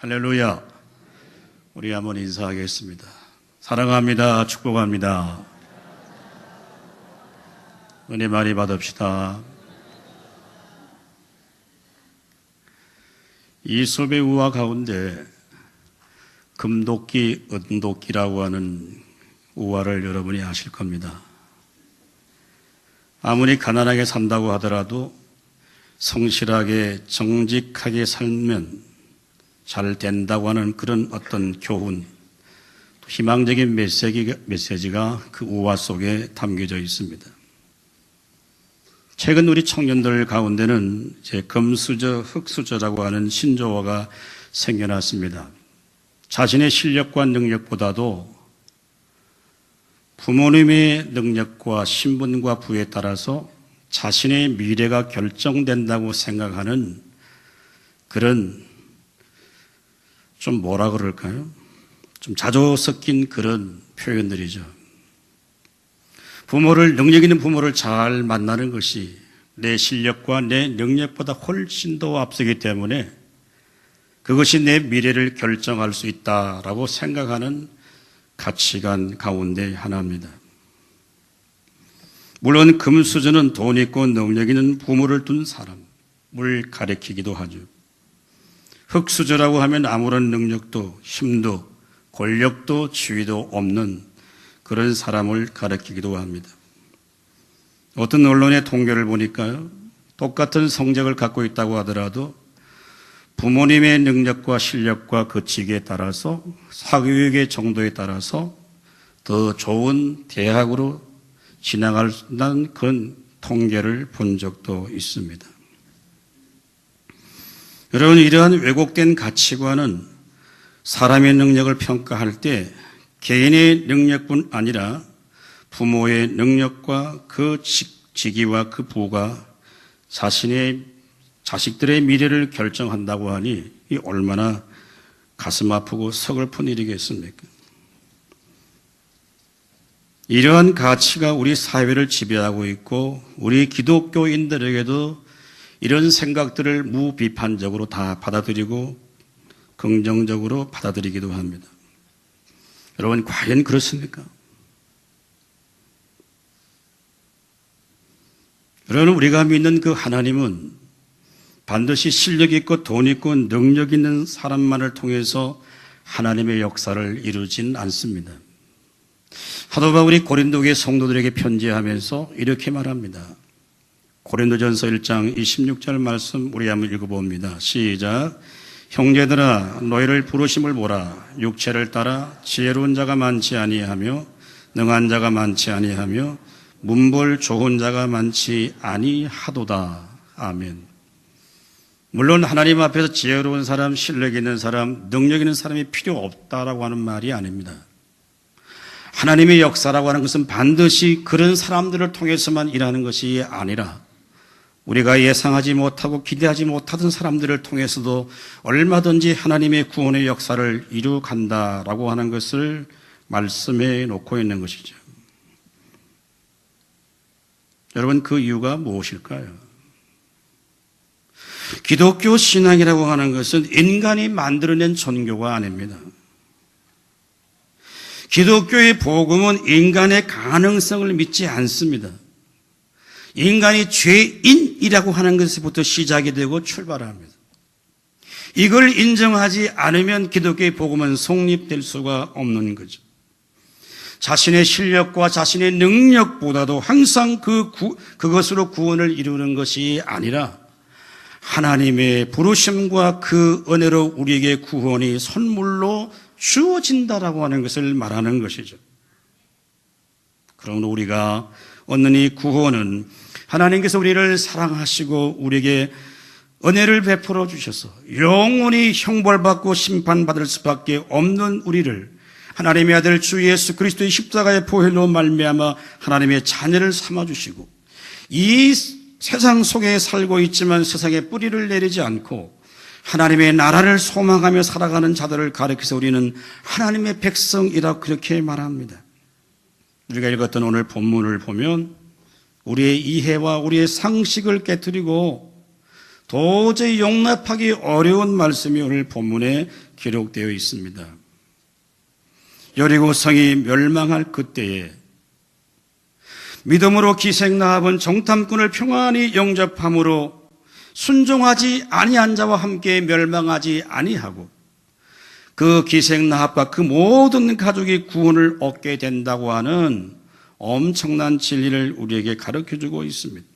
할렐루야. 우리 한번 인사하겠습니다. 사랑합니다. 축복합니다. 은혜 많이 받읍시다. 이솝의 우화 가운데 금도끼, 은도끼라고 하는 우화를 여러분이 아실 겁니다. 아무리 가난하게 산다고 하더라도 성실하게 정직하게 살면 잘 된다고 하는 그런 어떤 교훈, 희망적인 메시지가 그 우화 속에 담겨져 있습니다. 최근 우리 청년들 가운데는 이제 금수저, 흙수저라고 하는 신조어가 생겨났습니다. 자신의 실력과 능력보다도 부모님의 능력과 신분과 부에 따라서 자신의 미래가 결정된다고 생각하는 그런 좀 뭐라 그럴까요? 좀 자조 섞인 그런 표현들이죠. 능력 있는 부모를 잘 만나는 것이 내 실력과 내 능력보다 훨씬 더 앞서기 때문에 그것이 내 미래를 결정할 수 있다라고 생각하는 가치관 가운데 하나입니다. 물론 금수저는 돈 있고 능력 있는 부모를 둔 사람을 가리키기도 하죠. 흙수저라고 하면 아무런 능력도 힘도 권력도 지위도 없는 그런 사람을 가리키기도 합니다. 어떤 언론의 통계를 보니까요, 똑같은 성적을 갖고 있다고 하더라도 부모님의 능력과 실력과 그 직에 따라서 사교육의 정도에 따라서 더 좋은 대학으로 진학하는 그런 통계를 본 적도 있습니다. 여러분, 이러한 왜곡된 가치관은 사람의 능력을 평가할 때 개인의 능력뿐 아니라 부모의 능력과 그 직위와 그 부가 자신의 자식들의 미래를 결정한다고 하니 이 얼마나 가슴 아프고 서글픈 일이겠습니까? 이러한 가치가 우리 사회를 지배하고 있고 우리 기독교인들에게도 이런 생각들을 무비판적으로 다 받아들이고 긍정적으로 받아들이기도 합니다. 여러분, 과연 그렇습니까? 여러분, 우리가 믿는 그 하나님은 반드시 실력 있고 돈 있고 능력 있는 사람만을 통해서 하나님의 역사를 이루진 않습니다. 사도 바울이 고린도교회 성도들에게 편지하면서 이렇게 말합니다. 고린도전서 1장 26절 말씀 우리 한번 읽어봅니다. 시작. 형제들아, 너희를 부르심을 보라. 육체를 따라 지혜로운 자가 많지 아니하며 능한 자가 많지 아니하며 문벌 좋은 자가 많지 아니하도다. 아멘. 물론 하나님 앞에서 지혜로운 사람, 실력 있는 사람, 능력 있는 사람이 필요 없다라고 하는 말이 아닙니다. 하나님의 역사라고 하는 것은 반드시 그런 사람들을 통해서만 일하는 것이 아니라 우리가 예상하지 못하고 기대하지 못하던 사람들을 통해서도 얼마든지 하나님의 구원의 역사를 이루간다라고 하는 것을 말씀해 놓고 있는 것이죠. 여러분, 그 이유가 무엇일까요? 기독교 신앙이라고 하는 것은 인간이 만들어낸 종교가 아닙니다. 기독교의 복음은 인간의 가능성을 믿지 않습니다. 인간이 죄인이라고 하는 것부터 시작이 되고 출발합니다. 이걸 인정하지 않으면 기독교의 복음은 성립될 수가 없는 거죠. 자신의 실력과 자신의 능력보다도 항상 그것으로 구원을 이루는 것이 아니라 하나님의 부르심과 그 은혜로 우리에게 구원이 선물로 주어진다라고 하는 것을 말하는 것이죠. 그러므로 우리가 얻는 이 구원은 하나님께서 우리를 사랑하시고 우리에게 은혜를 베풀어 주셔서 영원히 형벌받고 심판받을 수밖에 없는 우리를 하나님의 아들 주 예수 그리스도의 십자가의 보혈로 말미암아 하나님의 자녀를 삼아주시고 이 세상 속에 살고 있지만 세상에 뿌리를 내리지 않고 하나님의 나라를 소망하며 살아가는 자들을 가리켜서 우리는 하나님의 백성이라고 그렇게 말합니다. 우리가 읽었던 오늘 본문을 보면 우리의 이해와 우리의 상식을 깨트리고 도저히 용납하기 어려운 말씀이 오늘 본문에 기록되어 있습니다. 여리고성이 멸망할 그때에 믿음으로 기생 라합은 정탐꾼을 평안히 영접함으로 순종하지 아니한 자와 함께 멸망하지 아니하고 그 기생 라합과 그 모든 가족이 구원을 얻게 된다고 하는 엄청난 진리를 우리에게 가르쳐주고 있습니다.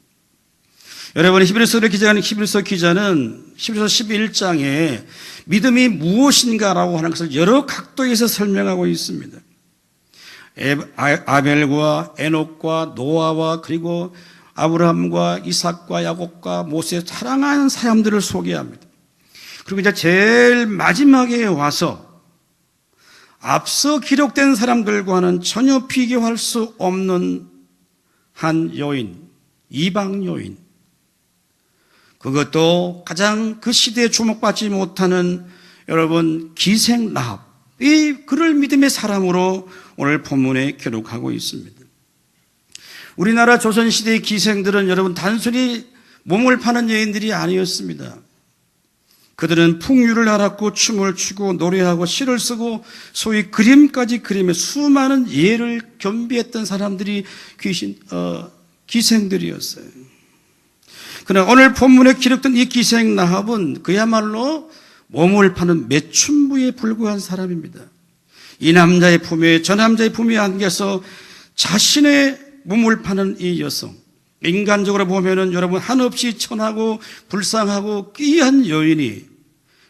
여러분, 히브리서를 기자하는 히브리서 기자는 히브리서 11장에 믿음이 무엇인가라고 하는 것을 여러 각도에서 설명하고 있습니다. 아벨과 에녹과 노아와 그리고 아브라함과 이삭과 야곱과 모세 사랑하는 사람들을 소개합니다. 그리고 이제 제일 마지막에 와서 앞서 기록된 사람들과는 전혀 비교할 수 없는 한 여인, 이방 여인, 그것도 가장 그 시대에 주목받지 못하는 여러분 기생 라합, 이 그를 믿음의 사람으로 오늘 본문에 기록하고 있습니다. 우리나라 조선시대의 기생들은 여러분 단순히 몸을 파는 여인들이 아니었습니다. 그들은 풍류를 알았고 춤을 추고 노래하고 시를 쓰고 소위 그림까지 그리며 수많은 예를 겸비했던 사람들이 기생들이었어요. 그러나 오늘 본문에 기록된 이 기생 라합은 그야말로 몸을 파는 매춘부에 불과한 사람입니다. 이 남자의 품에 저 남자의 품에 안겨서 자신의 몸을 파는 이 여성, 인간적으로 보면은 여러분 한없이 천하고 불쌍하고 귀한 여인이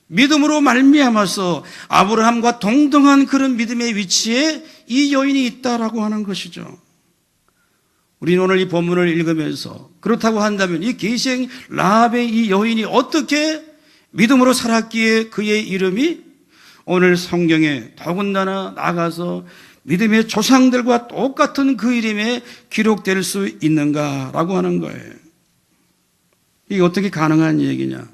믿음으로 말미암아서 아브라함과 동등한 그런 믿음의 위치에 이 여인이 있다라고 하는 것이죠. 우리는 오늘 이 본문을 읽으면서 그렇다고 한다면 이 기생 라합의 이 여인이 어떻게 믿음으로 살았기에 그의 이름이 오늘 성경에 더군다나 나가서 믿음의 조상들과 똑같은 그 이름에 기록될 수 있는가라고 하는 거예요. 이게 어떻게 가능한 얘기냐?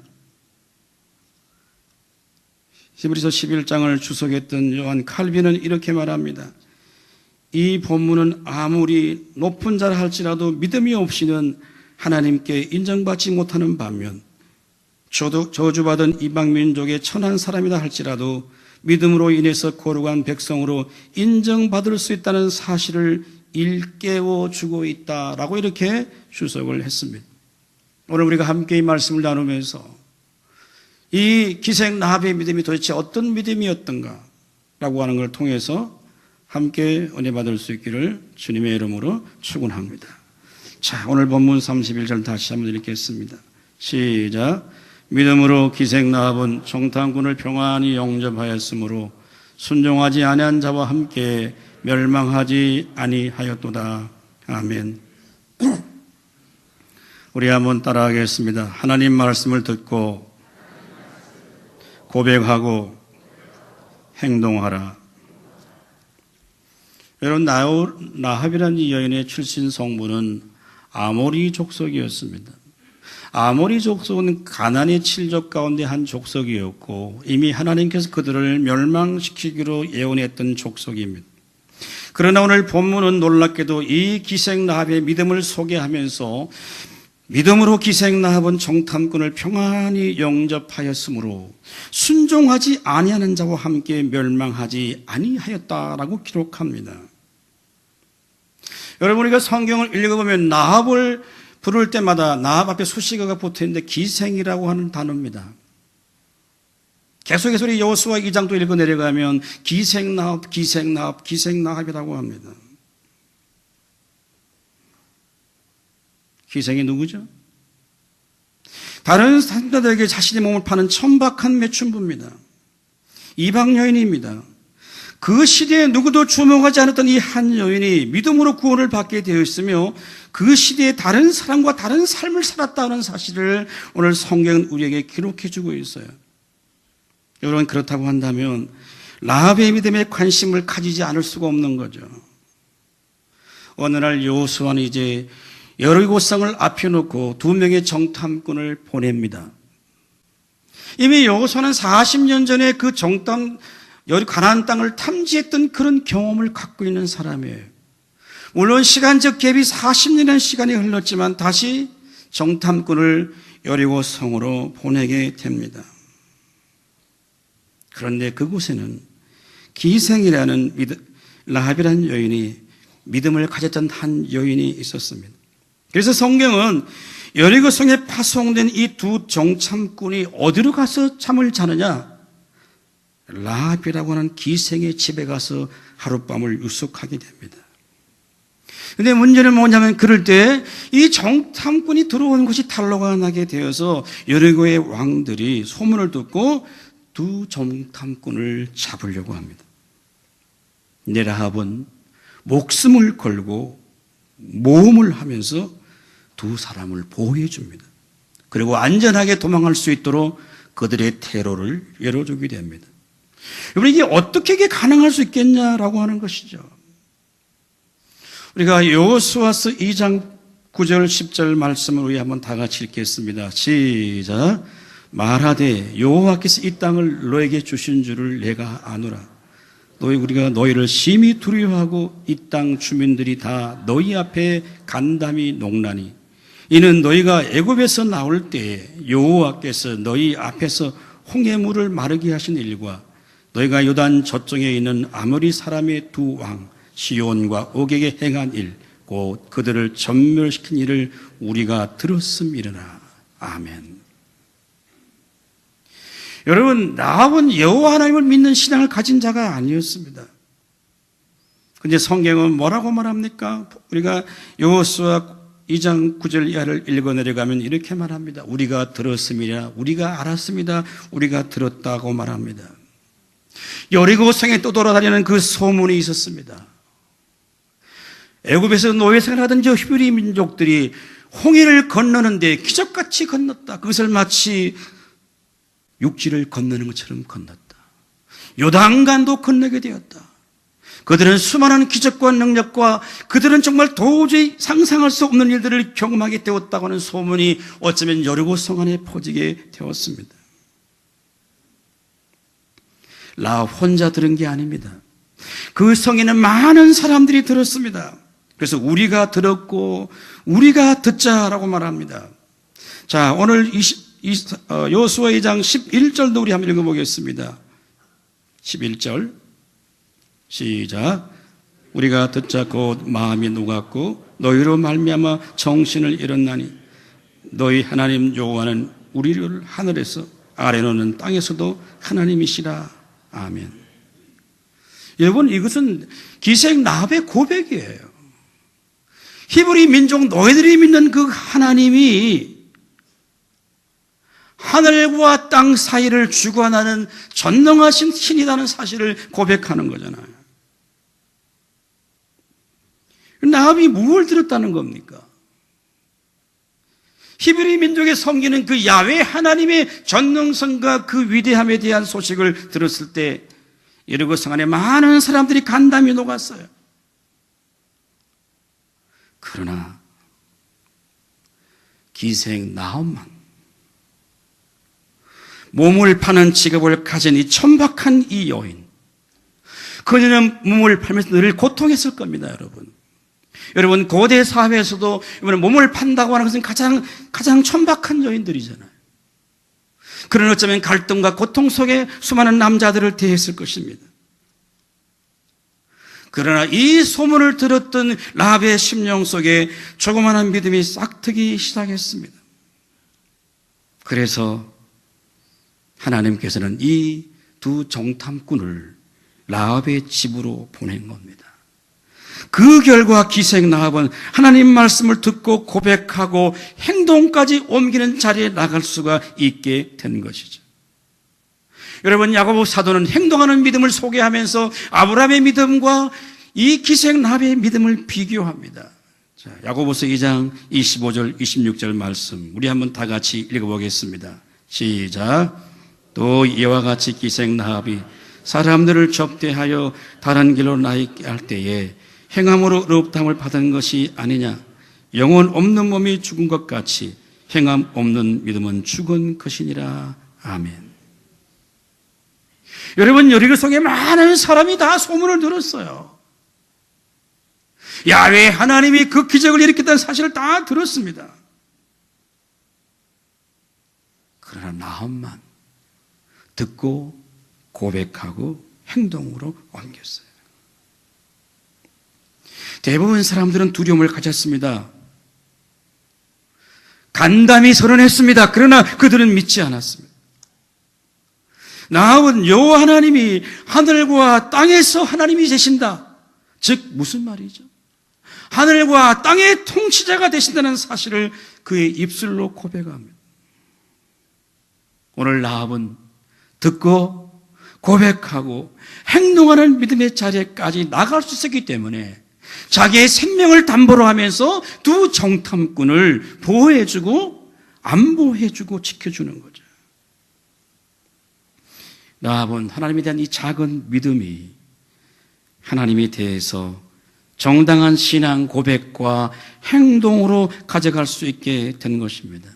히브리서 11장을 주석했던 요한 칼빈은 이렇게 말합니다. 이 본문은 아무리 높은 자라 할지라도 믿음이 없이는 하나님께 인정받지 못하는 반면 저주받은 이방민족의 천한 사람이다 할지라도 믿음으로 인해서 거룩한 백성으로 인정받을 수 있다는 사실을 일깨워주고 있다라고 이렇게 주석을 했습니다. 오늘 우리가 함께 이 말씀을 나누면서 이 기생 라합의 믿음이 도대체 어떤 믿음이었던가라고 하는 걸 통해서 함께 은혜 받을 수 있기를 주님의 이름으로 축원합니다. 자, 오늘 본문 31절 다시 한번 읽겠습니다. 시작. 믿음으로 기생 라합은 정탐꾼을 평안히 영접하였으므로 순종하지 아니한 자와 함께 멸망하지 아니하였도다. 아멘. 우리 한번 따라하겠습니다. 하나님 말씀을 듣고 고백하고 행동하라. 여러분, 라합이라는 이 여인의 출신 성부는 아모리 족속이었습니다. 아모리 족속은 가나안의 7족 가운데 한 족속이었고 이미 하나님께서 그들을 멸망시키기로 예언했던 족속입니다. 그러나 오늘 본문은 놀랍게도 이 기생 라합의 믿음을 소개하면서 믿음으로 기생 라합은 정탐꾼을 평안히 영접하였으므로 순종하지 아니하는 자와 함께 멸망하지 아니하였다라고 기록합니다. 여러분, 우리가 성경을 읽어보면 라합을 부를 때마다 라합 앞에 수식어가 붙어있는데 기생이라고 하는 단어입니다. 계속해서 우리 여호수아 2장도 읽어 내려가면 기생 라합, 기생 라합, 기생 라합이라고 합니다. 기생이 누구죠? 다른 사람들에게 자신의 몸을 파는 천박한 매춘부입니다. 이방 여인입니다. 그 시대에 누구도 주목하지 않았던 이 한 여인이 믿음으로 구원을 받게 되어 있으며 그 시대에 다른 사람과 다른 삶을 살았다는 사실을 오늘 성경은 우리에게 기록해 주고 있어요. 여러분, 그렇다고 한다면 라합의 믿음에 관심을 가지지 않을 수가 없는 거죠. 어느 날 여호수아는 이제 여리고성을 앞에 놓고 2명의 정탐꾼을 보냅니다. 이미 여호수아는 40년 전에 그 가나안 땅을 탐지했던 그런 경험을 갖고 있는 사람이에요. 물론 시간적 갭이 40년의 시간이 흘렀지만 다시 정탐꾼을 여리고 성으로 보내게 됩니다. 그런데 그곳에는 기생이라는 라합이라는 여인이 믿음을 가졌던 한 여인이 있었습니다. 그래서 성경은 여리고 성에 파송된 이 두 정탐꾼이 어디로 가서 잠을 자느냐? 라합이라고 하는 기생의 집에 가서 하룻밤을 유숙하게 됩니다. 그런데 문제는 뭐냐면 그럴 때 이 정탐꾼이 들어온 곳이 탄로가 나게 되어서 여리고의 왕들이 소문을 듣고 두 정탐꾼을 잡으려고 합니다. 근데 라합은 목숨을 걸고 모험을 하면서 두 사람을 보호해 줍니다. 그리고 안전하게 도망갈 수 있도록 그들의 테러를 열어주게 됩니다. 여러분, 이게 어떻게 이게 가능할 수 있겠냐라고 하는 것이죠. 우리가 여호수아서 2장 9절 10절 말씀을 우리 한번 다 같이 읽겠습니다. 시작. 말하되 여호와께서 이 땅을 너에게 주신 줄을 내가 아노라. 우리가 너희를 심히 두려워하고 이 땅 주민들이 다 너희 앞에 간담이 녹나니 이는 너희가 애굽에서 나올 때에 여호와께서 너희 앞에서 홍해물을 마르게 하신 일과 너희가 요단 저쪽에 있는 아모리 사람의 두 왕 시온과 옥에게 행한 일 곧 그들을 전멸시킨 일을 우리가 들었음이러나. 아멘. 여러분, 라합은 여호와 하나님을 믿는 신앙을 가진 자가 아니었습니다. 그런데 성경은 뭐라고 말합니까? 우리가 여호수아 2장 9절 이하를 읽어 내려가면 이렇게 말합니다. 우리가 들었음이라, 우리가 알았습니다, 우리가 들었다고 말합니다. 여리고 성에 떠돌아다니는 그 소문이 있었습니다. 애굽에서 노예 생활하던 저 히브리 민족들이 홍해를 건너는데 기적같이 건넜다. 그것을 마치 육지를 건너는 것처럼 건넜다. 요단강도 건너게 되었다. 그들은 수많은 기적과 능력과 그들은 정말 도저히 상상할 수 없는 일들을 경험하게 되었다고 하는 소문이 어쩌면 여리고 성 안에 퍼지게 되었습니다. 라합 혼자 들은 게 아닙니다. 그 성에는 많은 사람들이 들었습니다. 그래서 우리가 들었고 우리가 듣자라고 말합니다. 자, 오늘 여호수아 2장 11절도 우리 한번 읽어보겠습니다. 11절 시작. 우리가 듣자 곧 마음이 녹았고 너희로 말미암아 정신을 잃었나니 너희 하나님 여호와는 우리를 하늘에서 아래로는 땅에서도 하나님이시라. 아멘. 여러분, 이것은 기생 라합의 고백이에요. 히브리 민족 너희들이 믿는 그 하나님이 하늘과 땅 사이를 주관하는 전능하신 신이라는 사실을 고백하는 거잖아요. 라합이 무엇을 들었다는 겁니까? 히브리 민족의 섬기는 그 야훼 하나님의 전능성과 그 위대함에 대한 소식을 들었을 때 여리고 성 안에 많은 사람들이 간담이 녹았어요. 그러나 기생 라합만 몸을 파는 직업을 가진 이 천박한 이 여인, 그녀는 몸을 팔면서 늘 고통했을 겁니다. 여러분 고대 사회에서도 몸을 판다고 하는 것은 가장 천박한 여인들이잖아요. 그런 어쩌면 갈등과 고통 속에 수많은 남자들을 대했을 것입니다. 그러나 이 소문을 들었던 라합의 심령 속에 조그마한 믿음이 싹트기 시작했습니다. 그래서 하나님께서는 이 두 정탐꾼을 라합의 집으로 보낸 겁니다. 그 결과 기생 라합은 하나님 말씀을 듣고 고백하고 행동까지 옮기는 자리에 나갈 수가 있게 된 것이죠. 여러분, 야고보 사도는 행동하는 믿음을 소개하면서 아브라함의 믿음과 이 기생 라합의 믿음을 비교합니다. 자, 야고보서 2장 25절 26절 말씀 우리 한번 다 같이 읽어보겠습니다. 시작. 또 이와 같이 기생 라합이 사람들을 접대하여 다른 길로 나있게 할 때에 행함으로 의롭다함을 받은 것이 아니냐. 영혼 없는 몸이 죽은 것 같이 행함 없는 믿음은 죽은 것이니라. 아멘. 여러분, 여리고 성에 많은 사람이 다 소문을 들었어요. 야훼 하나님이 그 기적을 일으켰다는 사실을 다 들었습니다. 나함만 듣고 고백하고 행동으로 옮겼어요. 대부분 사람들은 두려움을 가졌습니다. 간담이 선언했습니다. 그러나 그들은 믿지 않았습니다. 나합은 여호와 하나님이 하늘과 땅에서 하나님이 되신다. 즉 무슨 말이죠? 하늘과 땅의 통치자가 되신다는 사실을 그의 입술로 고백합니다. 오늘 나합은 듣고 고백하고 행동하는 믿음의 자리에까지 나갈 수 있었기 때문에 자기의 생명을 담보로 하면서 두 정탐꾼을 보호해주고 안보해주고 지켜주는 거죠. 나합은 하나님에 대한 이 작은 믿음이 하나님에 대해서 정당한 신앙 고백과 행동으로 가져갈 수 있게 된 것입니다.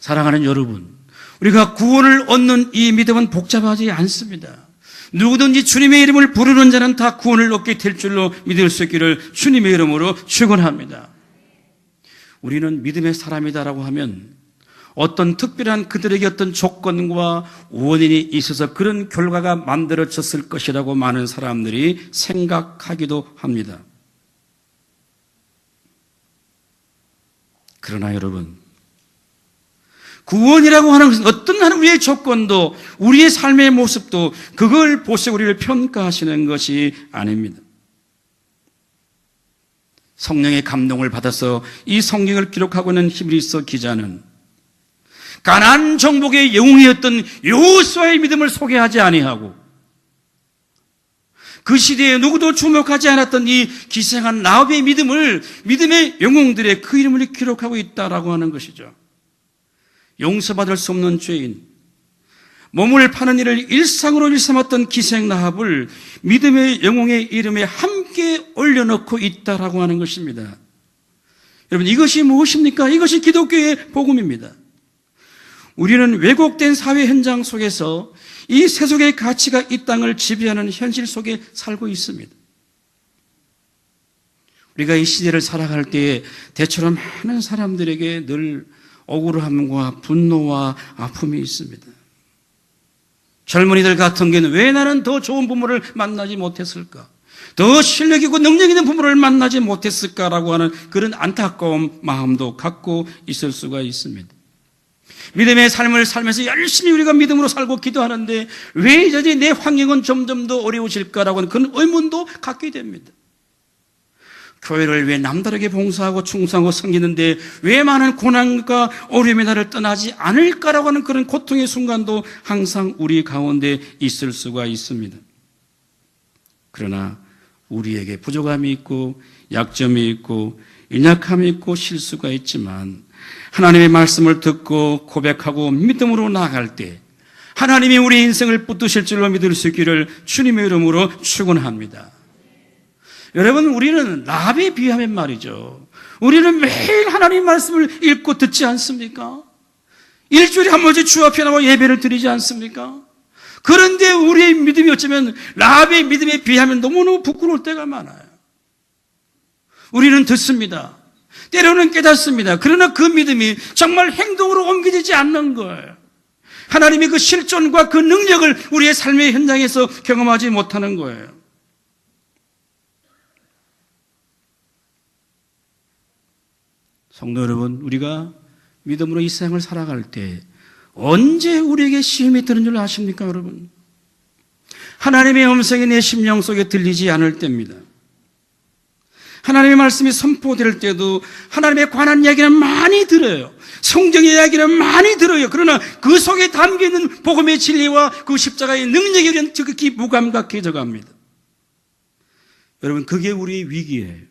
사랑하는 여러분, 우리가 구원을 얻는 이 믿음은 복잡하지 않습니다. 누구든지 주님의 이름을 부르는 자는 다 구원을 얻게 될 줄로 믿을 수 있기를 주님의 이름으로 축원합니다. 우리는 믿음의 사람이다라고 하면 어떤 특별한 그들에게 어떤 조건과 원인이 있어서 그런 결과가 만들어졌을 것이라고 많은 사람들이 생각하기도 합니다. 그러나 여러분, 구원이라고 하는 것은 어떤 우리의 조건도 우리의 삶의 모습도 그걸 보시고 우리를 평가하시는 것이 아닙니다. 성령의 감동을 받아서 이 성경을 기록하고 있는 히브리서 기자는 가나안 정복의 영웅이었던 여호수아의 믿음을 소개하지 아니하고 그 시대에 누구도 주목하지 않았던 이 기생한 나합의 믿음을 믿음의 영웅들의 그 이름을 기록하고 있다라고 하는 것이죠. 용서받을 수 없는 죄인, 몸을 파는 일을 일상으로 일삼았던 기생 나합을 믿음의 영웅의 이름에 함께 올려놓고 있다라고 하는 것입니다. 여러분, 이것이 무엇입니까? 이것이 기독교의 복음입니다. 우리는 왜곡된 사회 현장 속에서 이 세속의 가치가 이 땅을 지배하는 현실 속에 살고 있습니다. 우리가 이 시대를 살아갈 때에 대처럼 많은 사람들에게 늘 억울함과 분노와 아픔이 있습니다. 젊은이들 같은 경우는 왜 나는 더 좋은 부모를 만나지 못했을까? 더 실력 있고 능력 있는 부모를 만나지 못했을까라고 하는 그런 안타까운 마음도 갖고 있을 수가 있습니다. 믿음의 삶을 살면서 열심히 우리가 믿음으로 살고 기도하는데 왜 이제 내 환경은 점점 더 어려워질까라고 하는 그런 의문도 갖게 됩니다. 교회를 왜 남다르게 봉사하고 충성하고 섬기는데 왜 많은 고난과 어려움이 나를 떠나지 않을까라고 하는 그런 고통의 순간도 항상 우리 가운데 있을 수가 있습니다. 그러나 우리에게 부족함이 있고 약점이 있고 연약함이 있고 실수가 있지만 하나님의 말씀을 듣고 고백하고 믿음으로 나아갈 때 하나님이 우리 인생을 붙드실 줄로 믿을 수 있기를 주님의 이름으로 축원합니다. 여러분, 우리는 나합에 비하면 말이죠, 우리는 매일 하나님의 말씀을 읽고 듣지 않습니까? 일주일에 한 번씩 주 앞에 나와 예배를 드리지 않습니까? 그런데 우리의 믿음이 어쩌면 라합의 믿음에 비하면 너무너무 부끄러울 때가 많아요. 우리는 듣습니다. 때로는 깨닫습니다. 그러나 그 믿음이 정말 행동으로 옮겨지지 않는 거예요. 하나님의 그 실존과 그 능력을 우리의 삶의 현장에서 경험하지 못하는 거예요. 성도 여러분, 우리가 믿음으로 이 세상을 살아갈 때 언제 우리에게 시험이 드는 줄 아십니까, 여러분? 하나님의 음성이 내 심령 속에 들리지 않을 때입니다. 하나님의 말씀이 선포될 때도 하나님에 관한 이야기는 많이 들어요. 성경의 이야기는 많이 들어요. 그러나 그 속에 담겨있는 복음의 진리와 그 십자가의 능력에 대한 지극히 무감각해져 갑니다. 여러분, 그게 우리의 위기예요.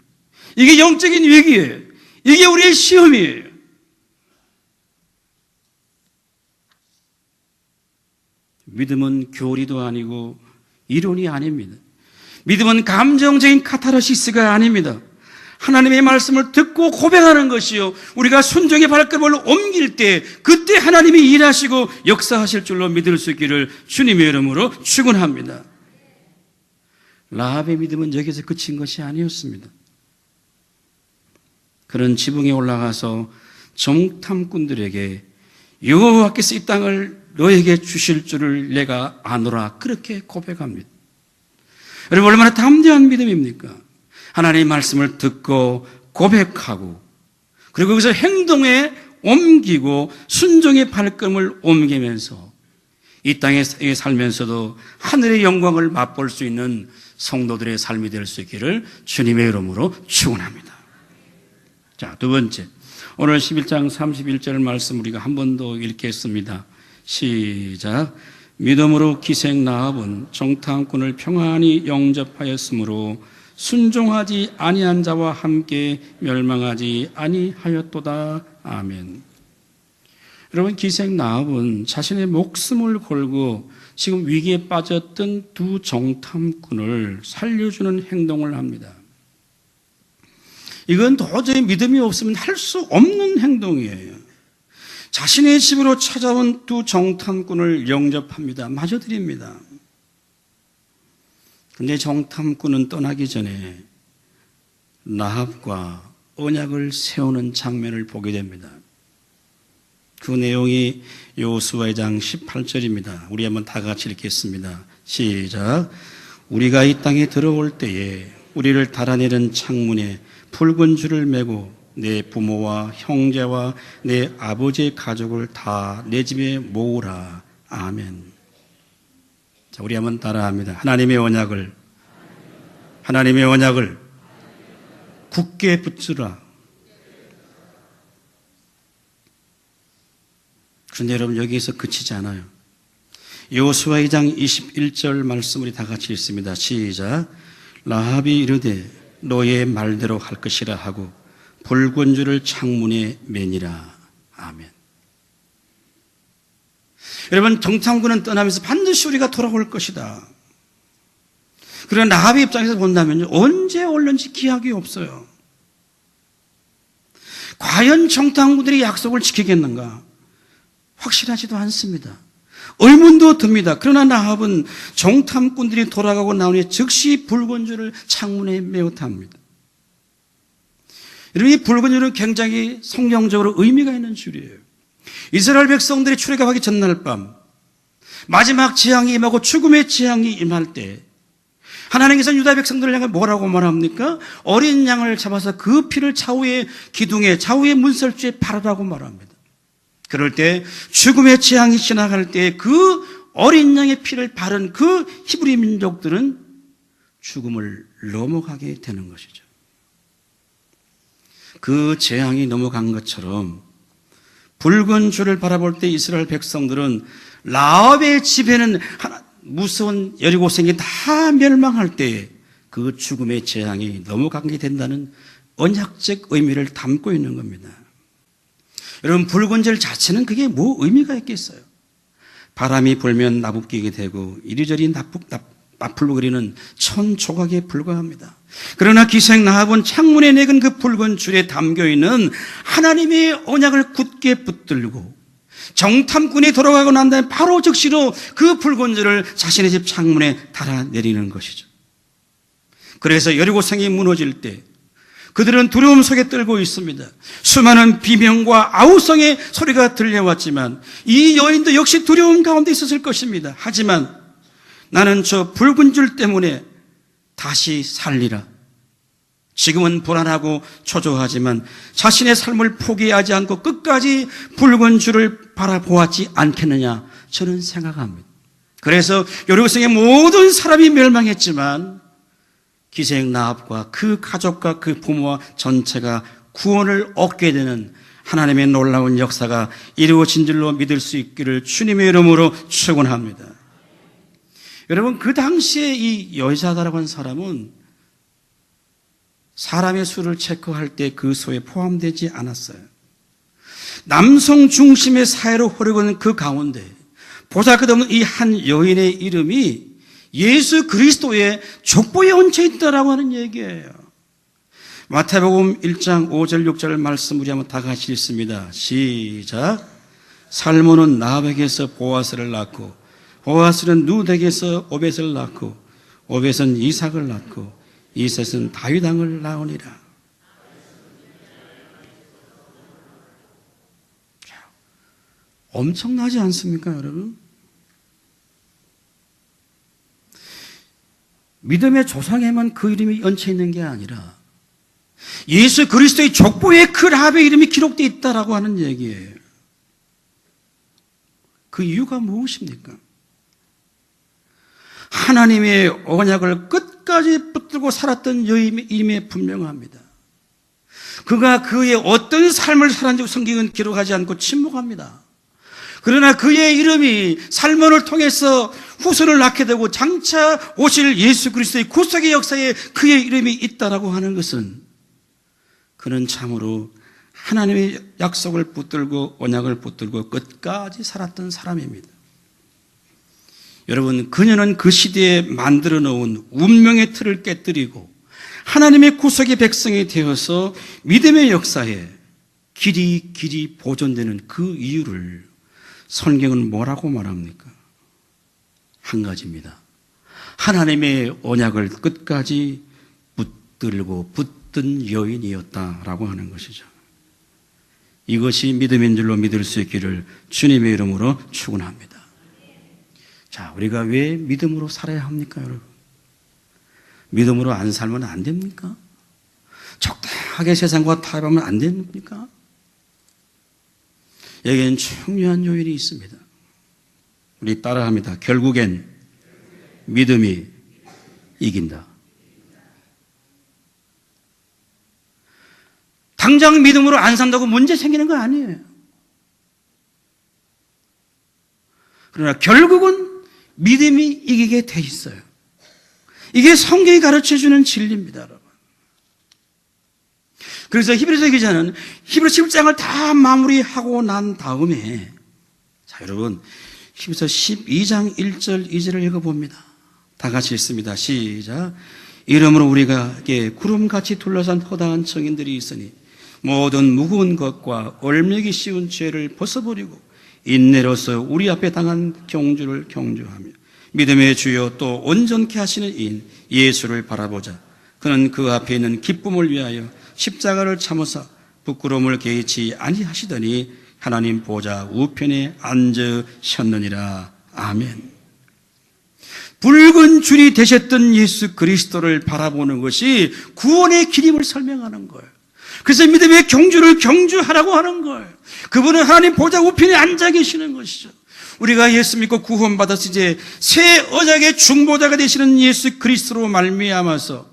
이게 영적인 위기예요. 이게 우리의 시험이에요. 믿음은 교리도 아니고 이론이 아닙니다. 믿음은 감정적인 카타르시스가 아닙니다. 하나님의 말씀을 듣고 고백하는 것이요, 우리가 순종의 발걸음을 옮길 때 그때 하나님이 일하시고 역사하실 줄로 믿을 수 있기를 주님의 이름으로 축원합니다. 라합의 믿음은 여기서 그친 것이 아니었습니다. 그런 지붕에 올라가서 정탐꾼들에게 여호와께서 이 땅을 너에게 주실 줄을 내가 아노라. 그렇게 고백합니다. 여러분, 얼마나 담대한 믿음입니까? 하나님의 말씀을 듣고 고백하고, 그리고 거기서 행동에 옮기고 순종의 발걸음을 옮기면서 이 땅에 살면서도 하늘의 영광을 맛볼 수 있는 성도들의 삶이 될 수 있기를 주님의 이름으로 축원합니다. 자, 두 번째, 오늘 11장 31절 말씀 우리가 한 번 더 읽겠습니다. 시작. 믿음으로 기생 라합은 정탐꾼을 평안히 영접하였으므로 순종하지 아니한 자와 함께 멸망하지 아니하였도다. 아멘. 여러분, 기생 라합은 자신의 목숨을 걸고 지금 위기에 빠졌던 두 정탐꾼을 살려주는 행동을 합니다. 이건 도저히 믿음이 없으면 할 수 없는 행동이에요. 자신의 집으로 찾아온 두 정탐꾼을 영접합니다. 맞아드립니다. 그런데 정탐꾼은 떠나기 전에 라합과 언약을 세우는 장면을 보게 됩니다. 그 내용이 여호수아 2장 18절입니다. 우리 한번 다 같이 읽겠습니다. 시작. 우리가 이 땅에 들어올 때에 우리를 달아내는 창문에 붉은 줄을 매고 내 부모와 형제와 내 아버지의 가족을 다 내 집에 모으라. 아멘. 자, 우리 한번 따라합니다. 하나님의 언약을 굳게 붙들라. 그런데 여러분, 여기에서 그치지 않아요. 여호수아 2장 21절 말씀 우리 다 같이 읽습니다. 시작. 라합이 이르되 너의 말대로 할 것이라 하고 붉은 줄을 창문에 매니라. 아멘. 여러분, 정탐꾼은 떠나면서 반드시 우리가 돌아올 것이다. 그러나 라합의 입장에서 본다면 언제 올는지 기약이 없어요. 과연 정탐꾼들이 약속을 지키겠는가? 확실하지도 않습니다. 의문도 듭니다. 그러나 라합은 정탐꾼들이 돌아가고 나오니 즉시 붉은 줄을 창문에 메었다 합니다. 여러분, 이 붉은 줄은 굉장히 성경적으로 의미가 있는 줄이에요. 이스라엘 백성들이 출애굽하기 전날 밤 마지막 재앙이 임하고 죽음의 재앙이 임할 때 하나님께서 유다 백성들을 향해 뭐라고 말합니까? 어린 양을 잡아서 그 피를 좌우의 기둥에, 좌우의 문설주에 바르라고 말합니다. 그럴 때 죽음의 재앙이 지나갈 때 그 어린 양의 피를 바른 그 히브리 민족들은 죽음을 넘어가게 되는 것이죠. 그 재앙이 넘어간 것처럼 붉은 줄을 바라볼 때 이스라엘 백성들은 라합의 집에는 무서운 여리고성이 다 멸망할 때 그 죽음의 재앙이 넘어가게 된다는 언약적 의미를 담고 있는 겁니다. 여러분, 붉은 줄 자체는 그게 뭐 의미가 있겠어요? 바람이 불면 나부끼게 되고 이리저리 나풀거리는 천조각에 불과합니다. 그러나 기생 라합은 창문에 내건 그 붉은 줄에 담겨있는 하나님의 언약을 굳게 붙들고 정탐꾼이 돌아가고 난 다음에 바로 즉시로 그 붉은 줄을 자신의 집 창문에 달아내리는 것이죠. 그래서 여리고성이 무너질 때 그들은 두려움 속에 떨고 있습니다. 수많은 비명과 아우성의 소리가 들려왔지만 이 여인도 역시 두려움 가운데 있었을 것입니다. 하지만 나는 저 붉은 줄 때문에 다시 살리라. 지금은 불안하고 초조하지만 자신의 삶을 포기하지 않고 끝까지 붉은 줄을 바라보았지 않겠느냐, 저는 생각합니다. 그래서 여리고성의 모든 사람이 멸망했지만 기생 라합과 그 가족과 그 부모와 전체가 구원을 얻게 되는 하나님의 놀라운 역사가 이루어진 줄로 믿을 수 있기를 주님의 이름으로 축원합니다. 여러분, 그 당시에 이 여자다라고 하는 사람은 사람의 수를 체크할 때 그 수에 포함되지 않았어요. 남성 중심의 사회로 흐르고 있는 그 가운데 보잘것없는 이 한 여인의 이름이 예수 그리스도의 족보에 얹혀 있다라고 하는 얘기예요. 마태복음 1장 5절 6절 말씀 우리 한번 다 같이 읽습니다. 시작. 살몬은 라합에게서 보아스를 낳고 보아스는 룻에게서 오벳을 낳고 오벳은 이삭을 낳고 이삭은 다윗 왕을 낳으니라. 엄청나지 않습니까, 여러분? 믿음의 조상에만 그 이름이 얹혀 있는 게 아니라 예수 그리스도의 족보에 그 라합의 이름이 기록되어 있다라고 하는 얘기예요. 그 이유가 무엇입니까? 하나님의 언약을 끝까지 붙들고 살았던 여인의 이름이 분명합니다. 그가 그의 어떤 삶을 살았는지 성경은 기록하지 않고 침묵합니다. 그러나 그의 이름이 살몬을 통해서 후손을 낳게 되고 장차 오실 예수 그리스도의 구속의 역사에 그의 이름이 있다라고 하는 것은 그는 참으로 하나님의 약속을 붙들고 언약을 붙들고 끝까지 살았던 사람입니다. 여러분, 그녀는 그 시대에 만들어 놓은 운명의 틀을 깨뜨리고 하나님의 구속의 백성이 되어서 믿음의 역사에 길이 보존되는 그 이유를 성경은 뭐라고 말합니까? 한 가지입니다. 하나님의 언약을 끝까지 붙들고 붙든 여인이었다라고 하는 것이죠. 이것이 믿음인 줄로 믿을 수 있기를 주님의 이름으로 축원합니다. 자, 우리가 왜 믿음으로 살아야 합니까, 여러분? 믿음으로 안 살면 안 됩니까? 적당하게 세상과 타협하면 안 됩니까? 여기에는 중요한 요인이 있습니다. 우리 따라합니다. 결국엔 믿음이 이긴다. 당장 믿음으로 안 산다고 문제 생기는 거 아니에요. 그러나 결국은 믿음이 이기게 돼 있어요. 이게 성경이 가르쳐주는 진리입니다, 여러분. 그래서 히브리서 기자는 히브리서 11장을 다 마무리하고 난 다음에, 자, 여러분, 히브리서 12장 1절 2절을 읽어봅니다. 다 같이 읽습니다. 시작. 이러므로 우리가 구름같이 둘러싼 허다한 청인들이 있으니 모든 무거운 것과 얼매기 쉬운 죄를 벗어버리고 인내로서 우리 앞에 당한 경주를 경주하며 믿음의 주요 또 온전케 하시는 이인 예수를 바라보자. 그는 그 앞에 있는 기쁨을 위하여 십자가를 참으사 부끄러움을 개의치 아니하시더니 하나님 보좌 우편에 앉으셨느니라. 아멘. 붉은 줄이 되셨던 예수 그리스도를 바라보는 것이 구원의 길임을 설명하는 거예요. 그래서 믿음의 경주를 경주하라고 하는 거예요. 그분은 하나님 보좌 우편에 앉아 계시는 것이죠. 우리가 예수 믿고 구원받아서 이제 새 언약의 중보자가 되시는 예수 그리스도로 말미암아서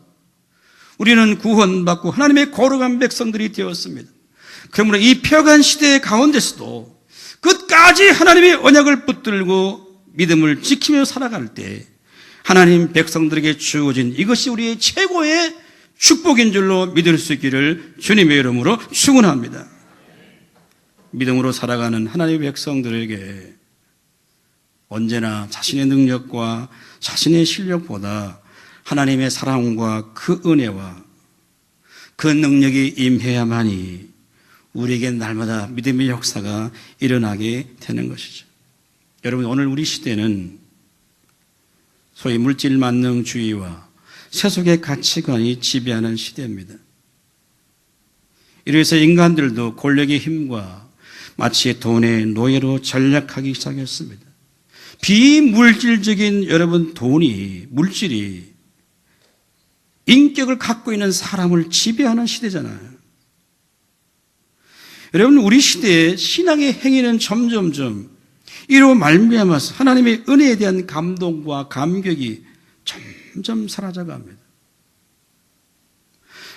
우리는 구원받고 하나님의 거룩한 백성들이 되었습니다. 그러므로 이 펴간 시대 가운데서도 끝까지 하나님의 언약을 붙들고 믿음을 지키며 살아갈 때 하나님 백성들에게 주어진 이것이 우리의 최고의 축복인 줄로 믿을 수 있기를 주님의 이름으로 축원합니다. 믿음으로 살아가는 하나님의 백성들에게 언제나 자신의 능력과 자신의 실력보다 하나님의 사랑과 그 은혜와 그 능력이 임해야만이 우리에게 날마다 믿음의 역사가 일어나게 되는 것이죠. 여러분, 오늘 우리 시대는 소위 물질 만능주의와 세속의 가치관이 지배하는 시대입니다. 이래서 인간들도 권력의 힘과 마치 돈의 노예로 전락하기 시작했습니다. 비물질적인 여러분 돈이, 물질이 인격을 갖고 있는 사람을 지배하는 시대잖아요. 여러분, 우리 시대의 신앙의 행위는 점점점 이로 말미암아서 하나님의 은혜에 대한 감동과 감격이 점점 사라져갑니다.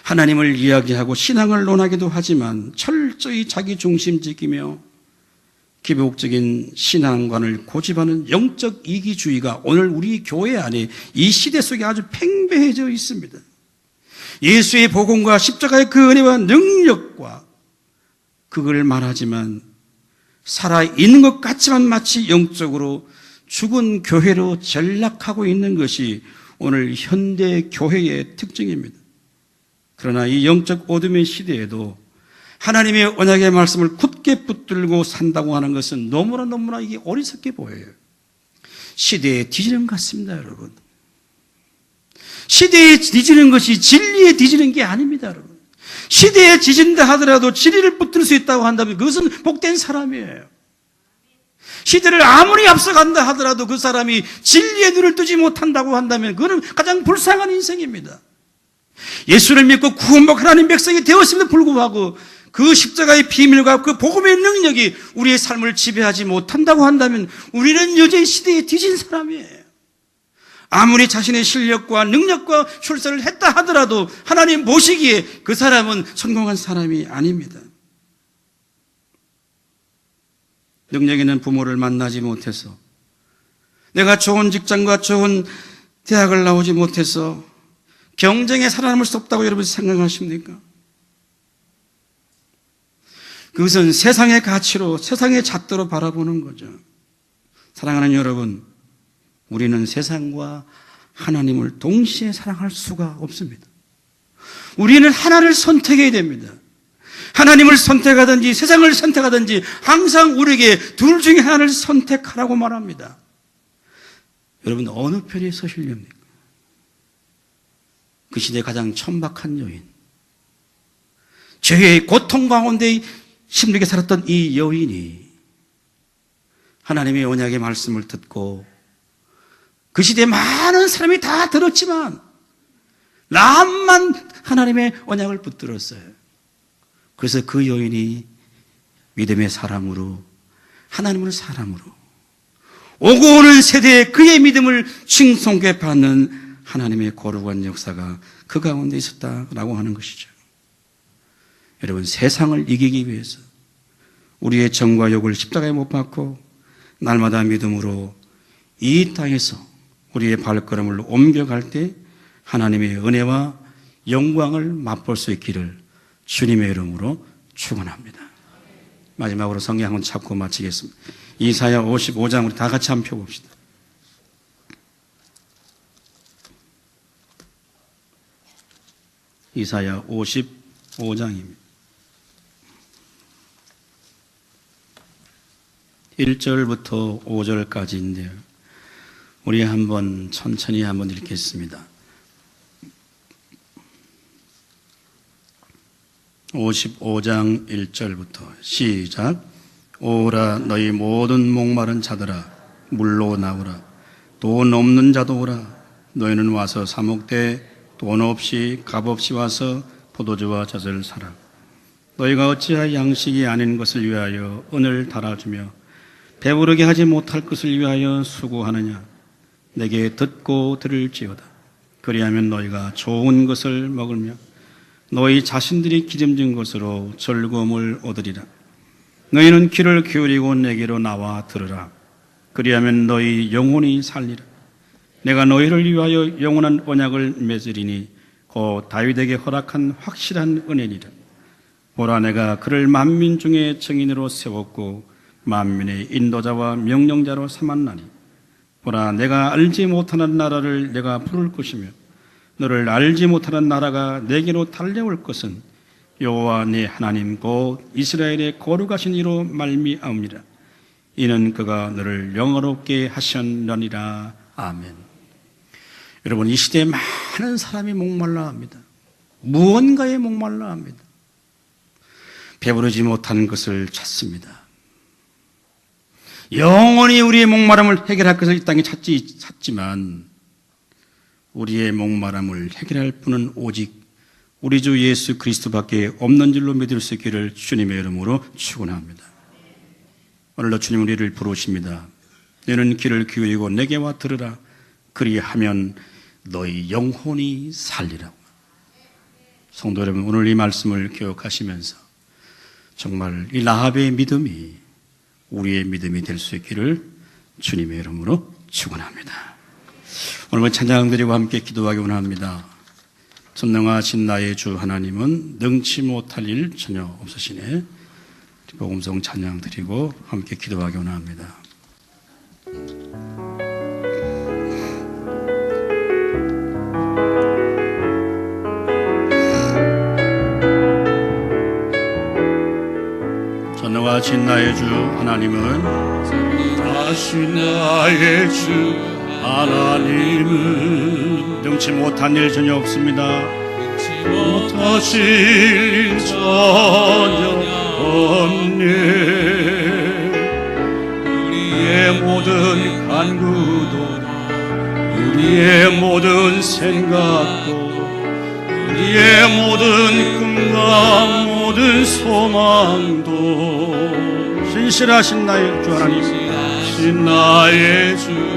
하나님을 이야기하고 신앙을 논하기도 하지만 철저히 자기 중심적이며 기복적인 신앙관을 고집하는 영적 이기주의가 오늘 우리 교회 안에 이 시대 속에 아주 팽배해져 있습니다. 예수의 복음과 십자가의 그 은혜와 능력과 그걸 말하지만 살아있는 것 같지만 마치 영적으로 죽은 교회로 전락하고 있는 것이 오늘 현대 교회의 특징입니다. 그러나 이 영적 어둠의 시대에도 하나님의 언약의 말씀을 굳게 붙들고 산다고 하는 것은 너무나 이게 어리석게 보여요. 시대에 뒤지는 것 같습니다, 여러분. 시대에 뒤지는 것이 진리에 뒤지는 게 아닙니다, 여러분. 시대에 뒤진다 하더라도 진리를 붙들 수 있다고 한다면 그것은 복된 사람이에요. 시대를 아무리 앞서간다 하더라도 그 사람이 진리의 눈을 뜨지 못한다고 한다면 그는 가장 불쌍한 인생입니다. 예수를 믿고 구원받고 하나님 백성이 되었음에도 불구하고 그 십자가의 비밀과 그 복음의 능력이 우리의 삶을 지배하지 못한다고 한다면 우리는 여전히 시대에 뒤진 사람이에요. 아무리 자신의 실력과 능력과 출세를 했다 하더라도 하나님 보시기에 그 사람은 성공한 사람이 아닙니다. 능력 있는 부모를 만나지 못해서, 내가 좋은 직장과 좋은 대학을 나오지 못해서 경쟁에 살아남을 수 없다고 여러분 생각하십니까? 그것은 세상의 가치로, 세상의 잣대로 바라보는 거죠. 사랑하는 여러분, 우리는 세상과 하나님을 동시에 사랑할 수가 없습니다. 우리는 하나를 선택해야 됩니다. 하나님을 선택하든지 세상을 선택하든지 항상 우리에게 둘 중에 하나를 선택하라고 말합니다. 여러분, 어느 편에 서시렵니까? 그 시대의 가장 천박한 여인, 죄의 고통 가운데 힘들게 살았던 이 여인이 하나님의 언약의 말씀을 듣고, 그 시대에 많은 사람이 다 들었지만 라합만 하나님의 언약을 붙들었어요. 그래서 그 여인이 믿음의 사람으로, 하나님을 사람으로 오고 오는 세대에 그의 믿음을 칭송케 받는 하나님의 거룩한 역사가 그 가운데 있었다라고 하는 것이죠. 여러분, 세상을 이기기 위해서 우리의 정과 욕을 십자가에 못 박고 날마다 믿음으로 이 땅에서 우리의 발걸음을 옮겨갈 때 하나님의 은혜와 영광을 맛볼 수 있기를 주님의 이름으로 축원합니다. 마지막으로 성경 한번 찾고 마치겠습니다. 이사야 55장 우리 다 같이 한번 펴봅시다. 이사야 55장입니다. 1절부터 5절까지인데요. 우리 한번 천천히 한번 읽겠습니다. 55장 1절부터 시작. 오라, 너희 모든 목마른 자들아, 물로 나오라. 돈 없는 자도 오라. 너희는 와서 사 먹되 돈 없이 값 없이 와서 포도주와 젖을 사라. 너희가 어찌하여 양식이 아닌 것을 위하여 은을 달아주며 배부르게 하지 못할 것을 위하여 수고하느냐. 내게 듣고 들을지어다. 그리하면 너희가 좋은 것을 먹으며 너희 자신들이 기름진 것으로 즐거움을 얻으리라. 너희는 귀를 기울이고 내게로 나와 들으라. 그리하면 너희 영혼이 살리라. 내가 너희를 위하여 영원한 언약을 맺으리니 곧 다윗에게 허락한 확실한 은혜니라. 보라, 내가 그를 만민 중에 증인으로 세웠고 만민의 인도자와 명령자로 삼았나니 보라, 내가 알지 못하는 나라를 내가 부를 것이며 너를 알지 못하는 나라가 내게로 달려올 것은 여호와 네 하나님 곧 이스라엘의 거룩하신 이로 말미암으니라. 이는 그가 너를 영화롭게 하셨느니라. 아멘. 여러분, 이 시대에 많은 사람이 목말라 합니다. 무언가에 목말라 합니다. 배부르지 못하는 것을 찾습니다. 영원히 우리의 목마름을 해결할 것을 이 땅에 찾지만 우리의 목마름을 해결할 분은 오직 우리 주 예수 그리스도밖에 없는 줄로 믿을 수 있기를 주님의 이름으로 축원합니다. 오늘도 주님 우리를 부르십니다. 너는 귀를 기울이고 내게 와 들으라. 그리하면 너희 영혼이 살리라고. 성도 여러분, 오늘 이 말씀을 기억하시면서 정말 이 라합의 믿음이 우리의 믿음이 될 수 있기를 주님의 이름으로 축원합니다. 오늘 찬양 드리고 함께 기도하기 원합니다. 전능하신 나의 주 하나님은 능치 못할 일 전혀 없으시네. 복음성 찬양 드리고 함께 기도하기 원합니다. 전능하신 나의 주 하나님은 전능하신 나의 주 하나님은 능치 못한 일 전혀 없습니다. 능치 못하실 일 전혀 없네. 우리 우리의 모든 간구도 우리의 모든 생각도 우리의 모든 꿈과 모든 소망도 신실하신 나의 주 하나님, 신 나의 주